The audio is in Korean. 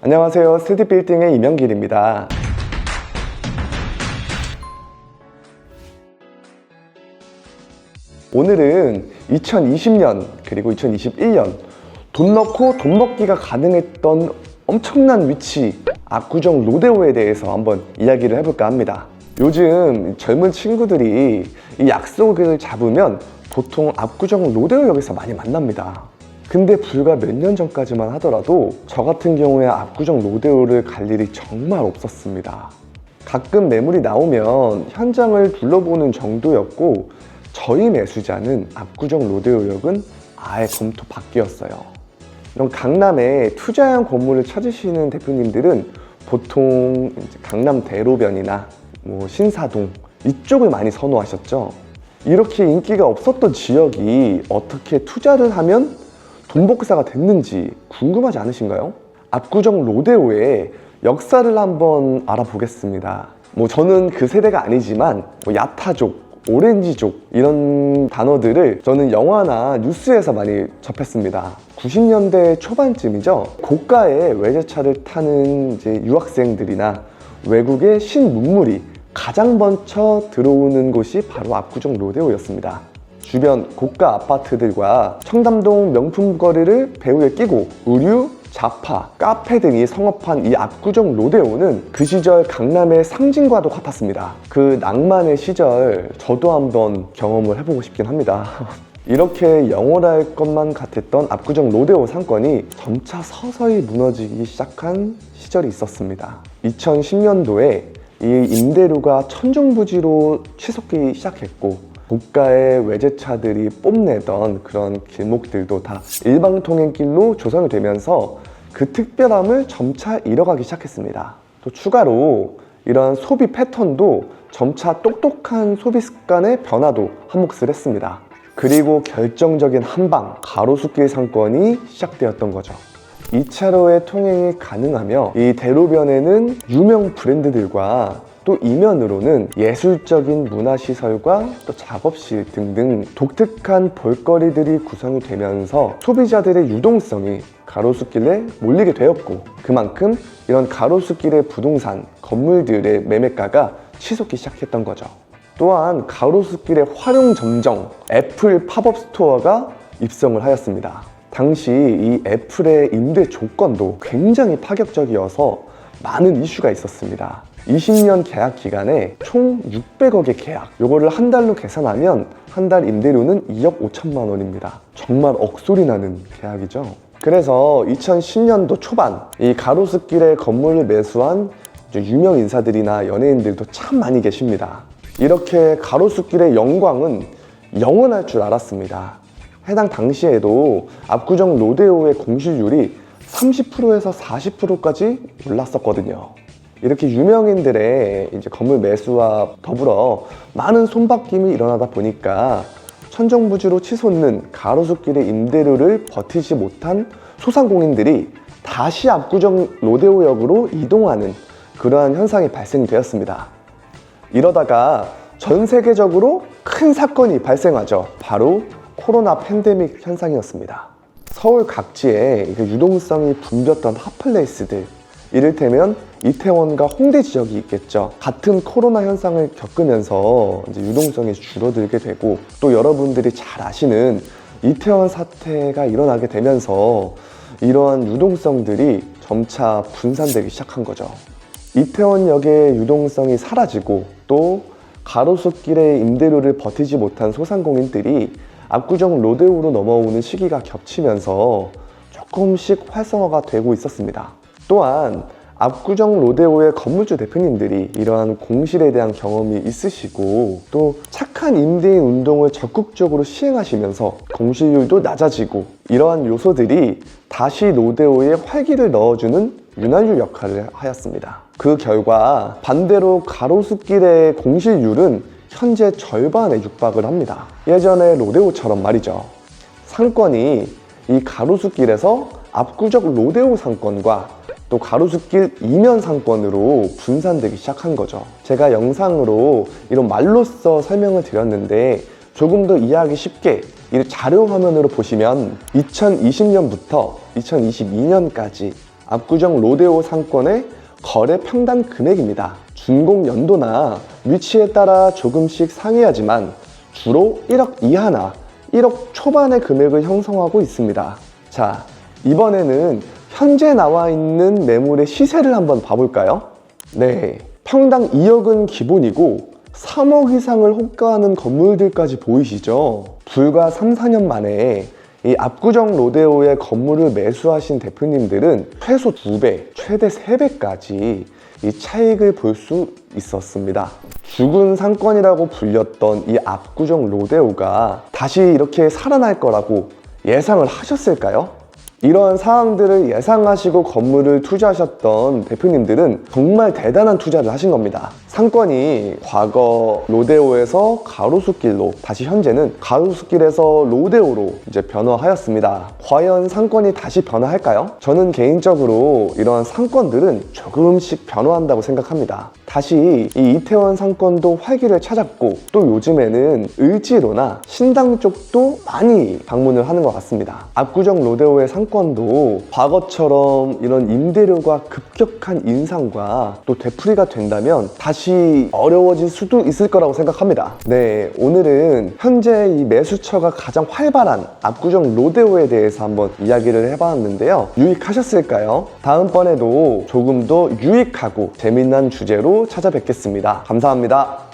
안녕하세요. 스테디빌딩의 이명길입니다. 오늘은 2020년 그리고 2021년 돈 넣고 돈 먹기가 가능했던 엄청난 위치 압구정 로데오에 대해서 한번 이야기를 해볼까 합니다. 요즘 젊은 친구들이 이 약속을 잡으면 보통 압구정 로데오역에서 많이 만납니다. 근데 불과 몇 년 전까지만 하더라도 저 같은 경우에 압구정 로데오를 갈 일이 정말 없었습니다. 가끔 매물이 나오면 현장을 둘러보는 정도였고 저희 매수자는 압구정 로데오역은 아예 검토 밖이었어요. 이런 강남에 투자형 건물을 찾으시는 대표님들은 보통 강남 대로변이나 신사동 이쪽을 많이 선호하셨죠. 이렇게 인기가 없었던 지역이 어떻게 투자를 하면 돈 복사가 됐는지 궁금하지 않으신가요? 압구정 로데오의 역사를 한번 알아보겠습니다. 저는 그 세대가 아니지만 야타족, 오렌지족 이런 단어들을 저는 영화나 뉴스에서 많이 접했습니다. 90년대 초반쯤이죠. 고가의 외제차를 타는 유학생들이나 외국의 신문물이 가장 먼저 들어오는 곳이 바로 압구정 로데오였습니다. 주변 고가 아파트들과 청담동 명품 거리를 배후에 끼고 의류, 잡화, 카페 등이 성업한 이 압구정 로데오는 그 시절 강남의 상징과도 같았습니다. 그 낭만의 시절 저도 한번 경험을 해보고 싶긴 합니다. 이렇게 영원할 것만 같았던 압구정 로데오 상권이 점차 서서히 무너지기 시작한 시절이 있었습니다. 2010년도에 이 임대료가 천정부지로 치솟기 시작했고 고가의 외제차들이 뽐내던 그런 길목들도 다 일방통행길로 조성이 되면서 그 특별함을 점차 잃어가기 시작했습니다. 또 추가로 이런 소비 패턴도 점차 똑똑한 소비 습관의 변화도 한몫을 했습니다. 그리고 결정적인 한방 가로수길 상권이 시작되었던 거죠. 2차로의 통행이 가능하며 이 대로변에는 유명 브랜드들과 또 이면으로는 예술적인 문화시설과 또 작업실 등등 독특한 볼거리들이 구성이 되면서 소비자들의 유동성이 가로수길에 몰리게 되었고 그만큼 이런 가로수길의 부동산, 건물들의 매매가가 치솟기 시작했던 거죠. 또한 가로수길의 활용점정 애플 팝업 스토어가 입성을 하였습니다. 당시 이 애플의 임대 조건도 굉장히 파격적이어서 많은 이슈가 있었습니다. 20년 계약 기간에 총 600억의 계약, 요거를 한 달로 계산하면 한 달 임대료는 2억 5천만 원입니다. 정말 억소리 나는 계약이죠. 그래서 2010년도 초반 이 가로수길에 건물을 매수한 유명 인사들이나 연예인들도 참 많이 계십니다. 이렇게 가로수길의 영광은 영원할 줄 알았습니다. 해당 당시에도 압구정 로데오의 공실률이 30%에서 40%까지 올랐었거든요. 이렇게 유명인들의 건물 매수와 더불어 많은 손바뀜이 일어나다 보니까 천정부지로 치솟는 가로수길의 임대료를 버티지 못한 소상공인들이 다시 압구정 로데오역으로 이동하는 그러한 현상이 발생되었습니다. 이러다가 전 세계적으로 큰 사건이 발생하죠. 바로 코로나 팬데믹 현상이었습니다. 서울 각지에 유동성이 붐볐던 핫플레이스들, 이를테면 이태원과 홍대 지역이 있겠죠. 같은 코로나 현상을 겪으면서 유동성이 줄어들게 되고 또 여러분들이 잘 아시는 이태원 사태가 일어나게 되면서 이러한 유동성들이 점차 분산되기 시작한 거죠. 이태원역의 유동성이 사라지고 또 가로수길의 임대료를 버티지 못한 소상공인들이 압구정 로데오로 넘어오는 시기가 겹치면서 조금씩 활성화가 되고 있었습니다. 또한 압구정 로데오의 건물주 대표님들이 이러한 공실에 대한 경험이 있으시고 또 착한 임대인 운동을 적극적으로 시행하시면서 공실률도 낮아지고 이러한 요소들이 다시 로데오에 활기를 넣어주는 윤활유 역할을 하였습니다. 그 결과 반대로 가로수길의 공실률은 현재 절반에 육박을 합니다. 예전의 로데오처럼 말이죠. 상권이 이 가로수길에서 압구정 로데오 상권과 또 가로수길 이면 상권으로 분산되기 시작한 거죠. 제가 영상으로 이런 말로써 설명을 드렸는데 조금 더 이해하기 쉽게 이 자료 화면으로 보시면 2020년부터 2022년까지 압구정 로데오 상권의 거래 평단 금액입니다. 준공 연도나 위치에 따라 조금씩 상이하지만 주로 1억 이하나 1억 초반의 금액을 형성하고 있습니다. 자, 이번에는 현재 나와 있는 매물의 시세를 한번 봐볼까요? 네, 평당 2억은 기본이고 3억 이상을 호가하는 건물들까지 보이시죠? 불과 3, 4년 만에 이 압구정 로데오의 건물을 매수하신 대표님들은 최소 2배, 최대 3배까지 이 차익을 볼 수 있었습니다. 죽은 상권이라고 불렸던 이 압구정 로데오가 다시 이렇게 살아날 거라고 예상을 하셨을까요? 이러한 상황들을 예상하시고 건물을 투자하셨던 대표님들은 정말 대단한 투자를 하신 겁니다. 상권이 과거 로데오에서 가로수길로, 다시 현재는 가로수길에서 로데오로 이제 변화하였습니다. 과연 상권이 다시 변화할까요? 저는 개인적으로 이러한 상권들은 조금씩 변화한다고 생각합니다. 다시 이 이태원 상권도 활기를 찾았고, 또 요즘에는 을지로나 신당 쪽도 많이 방문을 하는 것 같습니다. 압구정 로데오의 상권도 과거처럼 이런 임대료가 급격한 인상과 또 되풀이가 된다면 다시 어려워질 수도 있을 거라고 생각합니다. 네, 오늘은 현재 이 매수처가 가장 활발한 압구정 로데오에 대해서 한번 이야기를 해봤는데요. 유익하셨을까요? 다음번에도 조금 더 유익하고 재미난 주제로 찾아뵙겠습니다. 감사합니다.